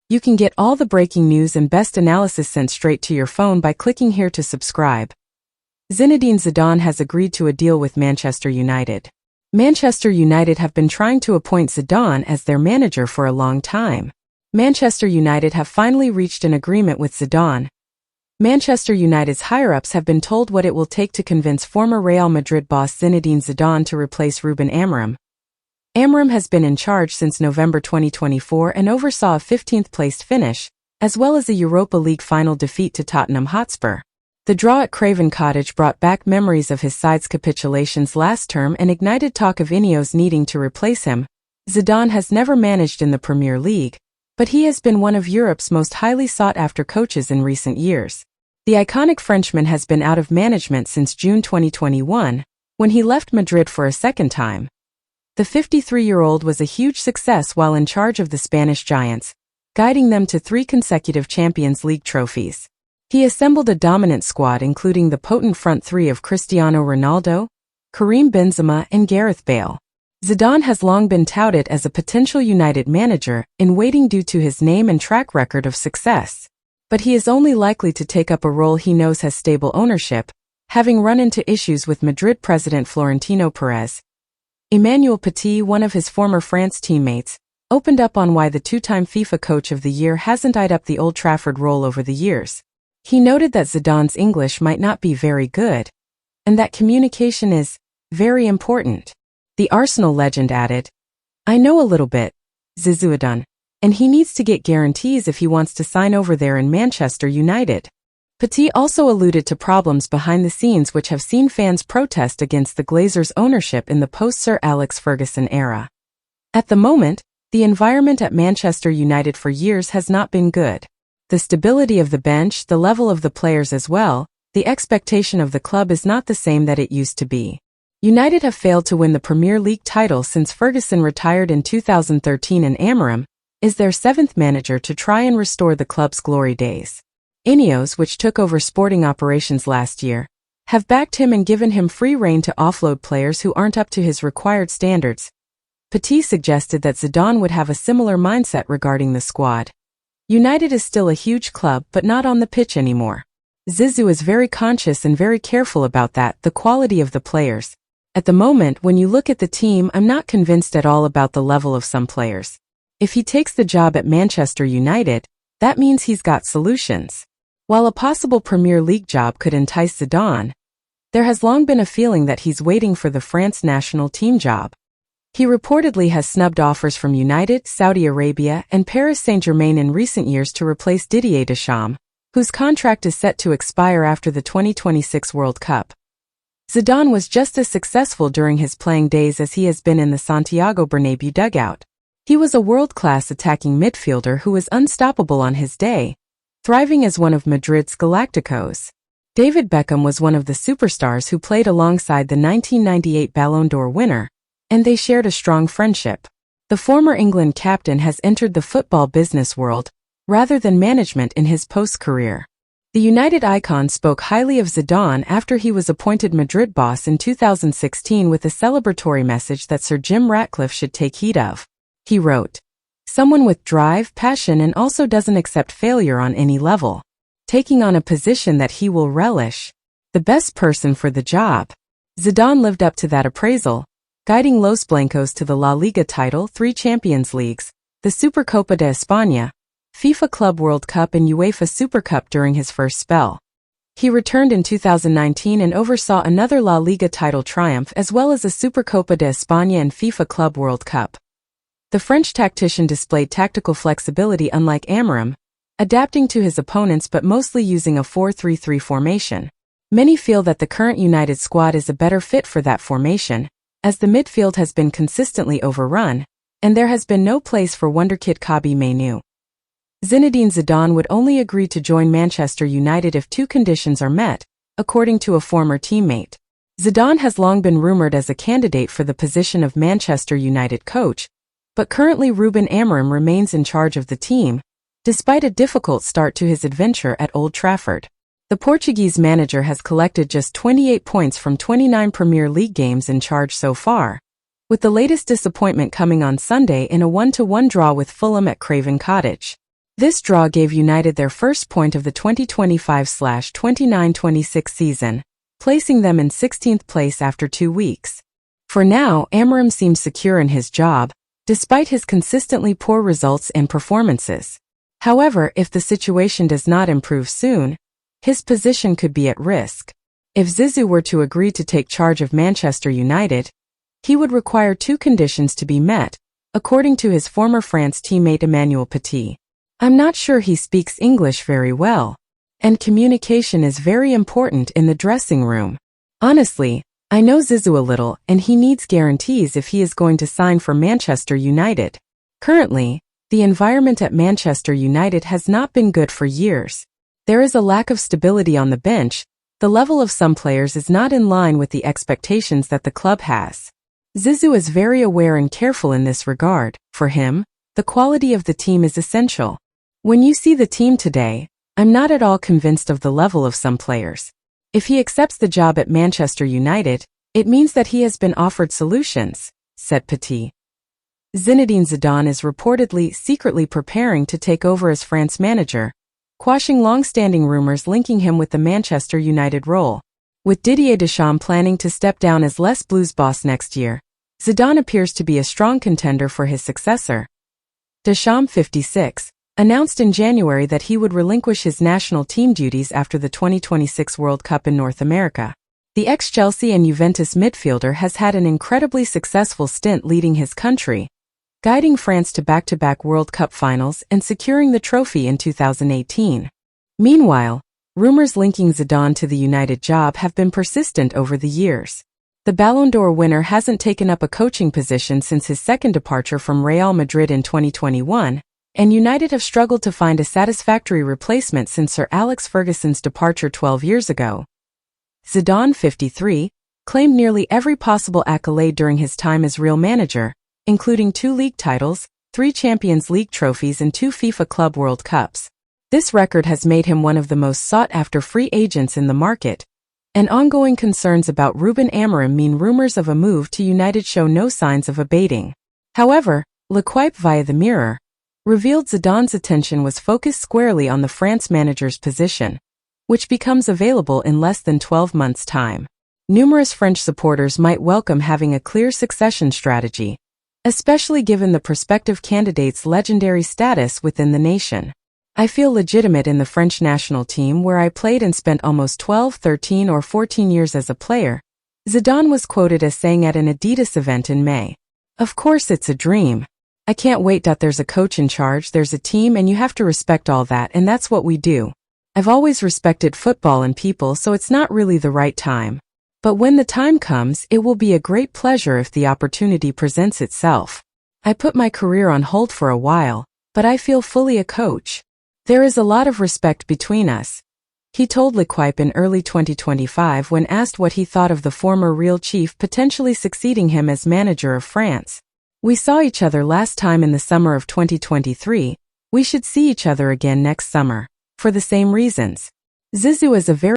You can get all the breaking news and best analysis sent straight to your phone by clicking here to subscribe. Zinedine Zidane has agreed to a deal with Manchester United. Manchester United have been trying to appoint Zidane as their manager for a long time. Manchester United have finally reached an agreement with Zidane. Manchester United's higher-ups have been told what it will take to convince former Real Madrid boss Zinedine Zidane to replace Ruben Amorim. Amorim has been in charge since November 2024 and oversaw a 15th-placed finish, as well as a Europa League final defeat to Tottenham Hotspur. The draw at Craven Cottage brought back memories of his side's capitulations last term and ignited talk of Ineos needing to replace him. Zidane has never managed in the Premier League, but he has been one of Europe's most highly sought-after coaches in recent years. The iconic Frenchman has been out of management since June 2021, when he left Madrid for a second time. The 53-year-old was a huge success while in charge of the Spanish Giants, guiding them to 3 consecutive Champions League trophies. He assembled a dominant squad including the potent front three of Cristiano Ronaldo, Karim Benzema and Gareth Bale. Zidane has long been touted as a potential United manager in waiting due to his name and track record of success. But he is only likely to take up a role he knows has stable ownership, having run into issues with Madrid president Florentino Perez. Emmanuel Petit, one of his former France teammates, opened up on why the 2-time FIFA Coach of the Year hasn't eyed up the Old Trafford role over the years. He noted that Zidane's English might not be very good, and that communication is very important. The Arsenal legend added, "I know a little bit, Zidane, and he needs to get guarantees if he wants to sign over there in Manchester United." Petit also alluded to problems behind the scenes which have seen fans protest against the Glazers' ownership in the post-Sir Alex Ferguson era. At the moment, the environment at Manchester United for years has not been good. The stability of the bench, the level of the players as well, the expectation of the club is not the same that it used to be. United have failed to win the Premier League title since Ferguson retired in 2013 and Amorim is their 7th manager to try and restore the club's glory days. Ineos, which took over sporting operations last year, have backed him and given him free rein to offload players who aren't up to his required standards. Petit suggested that Zidane would have a similar mindset regarding the squad. United is still a huge club but not on the pitch anymore. Zizou is very conscious and very careful about that, the quality of the players. At the moment, when you look at the team, I'm not convinced at all about the level of some players. If he takes the job at Manchester United, that means he's got solutions. While a possible Premier League job could entice Zidane, there has long been a feeling that he's waiting for the France national team job. He reportedly has snubbed offers from United, Saudi Arabia, and Paris Saint-Germain in recent years to replace Didier Deschamps, whose contract is set to expire after the 2026 World Cup. Zidane was just as successful during his playing days as he has been in the Santiago Bernabéu dugout. He was a world-class attacking midfielder who was unstoppable on his day, thriving as one of Madrid's Galacticos. David Beckham was one of the superstars who played alongside the 1998 Ballon d'Or winner, and they shared a strong friendship. The former England captain has entered the football business world, rather than management in his post-career. The United icon spoke highly of Zidane after he was appointed Madrid boss in 2016 with a celebratory message that Sir Jim Ratcliffe should take heed of. He wrote, "Someone with drive, passion and also doesn't accept failure on any level. Taking on a position that he will relish. The best person for the job." Zidane lived up to that appraisal, guiding Los Blancos to the La Liga title, 3 Champions Leagues, the Supercopa de España, FIFA Club World Cup and UEFA Super Cup during his first spell. He returned in 2019 and oversaw another La Liga title triumph as well as a Supercopa de España and FIFA Club World Cup. The French tactician displayed tactical flexibility unlike Amorim, adapting to his opponents but mostly using a 4-3-3 formation. Many feel that the current United squad is a better fit for that formation, as the midfield has been consistently overrun, and there has been no place for wonderkid Kobbie Mainoo. Zinedine Zidane would only agree to join Manchester United if 2 conditions are met, according to a former teammate. Zidane has long been rumored as a candidate for the position of Manchester United coach, but currently Ruben Amorim remains in charge of the team, despite a difficult start to his adventure at Old Trafford. The Portuguese manager has collected just 28 points from 29 Premier League games in charge so far, with the latest disappointment coming on Sunday in a 1-1 draw with Fulham at Craven Cottage. This draw gave United their first point of the 2025/29-26 season, placing them in 16th place after 2 weeks. For now, Amorim seems secure in his job, despite his consistently poor results and performances. However, if the situation does not improve soon, his position could be at risk. If Zizou were to agree to take charge of Manchester United, he would require 2 conditions to be met, according to his former France teammate Emmanuel Petit. I'm not sure he speaks English very well, and communication is very important in the dressing room. Honestly, I know Zizou a little, and he needs guarantees if he is going to sign for Manchester United. Currently, the environment at Manchester United has not been good for years. There is a lack of stability on the bench. The level of some players is not in line with the expectations that the club has. Zizou is very aware and careful in this regard. For him, the quality of the team is essential. When you see the team today, I'm not at all convinced of the level of some players. If he accepts the job at Manchester United, it means that he has been offered solutions, said Petit. Zinedine Zidane is reportedly secretly preparing to take over as France manager, quashing long-standing rumors linking him with the Manchester United role. With Didier Deschamps planning to step down as Les Blues boss next year, Zidane appears to be a strong contender for his successor. Deschamps, 56, announced in January that he would relinquish his national team duties after the 2026 World Cup in North America. The ex-Chelsea and Juventus midfielder has had an incredibly successful stint leading his country, guiding France to back-to-back World Cup finals and securing the trophy in 2018. Meanwhile, rumors linking Zidane to the United job have been persistent over the years. The Ballon d'Or winner hasn't taken up a coaching position since his second departure from Real Madrid in 2021, and United have struggled to find a satisfactory replacement since Sir Alex Ferguson's departure 12 years ago. Zidane, 53, claimed nearly every possible accolade during his time as Real manager, including 2 league titles, 3 Champions League trophies and 2 FIFA Club World Cups. This record has made him one of the most sought-after free agents in the market, and ongoing concerns about Ruben Amorim mean rumors of a move to United show no signs of abating. However, L'Equipe via the Mirror revealed Zidane's attention was focused squarely on the France manager's position, which becomes available in less than 12 months' time. Numerous French supporters might welcome having a clear succession strategy, especially given the prospective candidate's legendary status within the nation. I feel legitimate in the French national team where I played and spent almost 12, 13 or 14 years as a player, Zidane was quoted as saying at an Adidas event in May. Of course it's a dream. I can't wait. There's a coach in charge, there's a team, and you have to respect all that, and that's what we do. I've always respected football and people, so it's not really the right time. But when the time comes, it will be a great pleasure if the opportunity presents itself. I put my career on hold for a while, but I feel fully a coach. There is a lot of respect between us, he told L'Equipe in early 2025 when asked what he thought of the former Real chief potentially succeeding him as manager of France. We saw each other last time in the summer of 2023, we should see each other again next summer, for the same reasons. Zizou is a very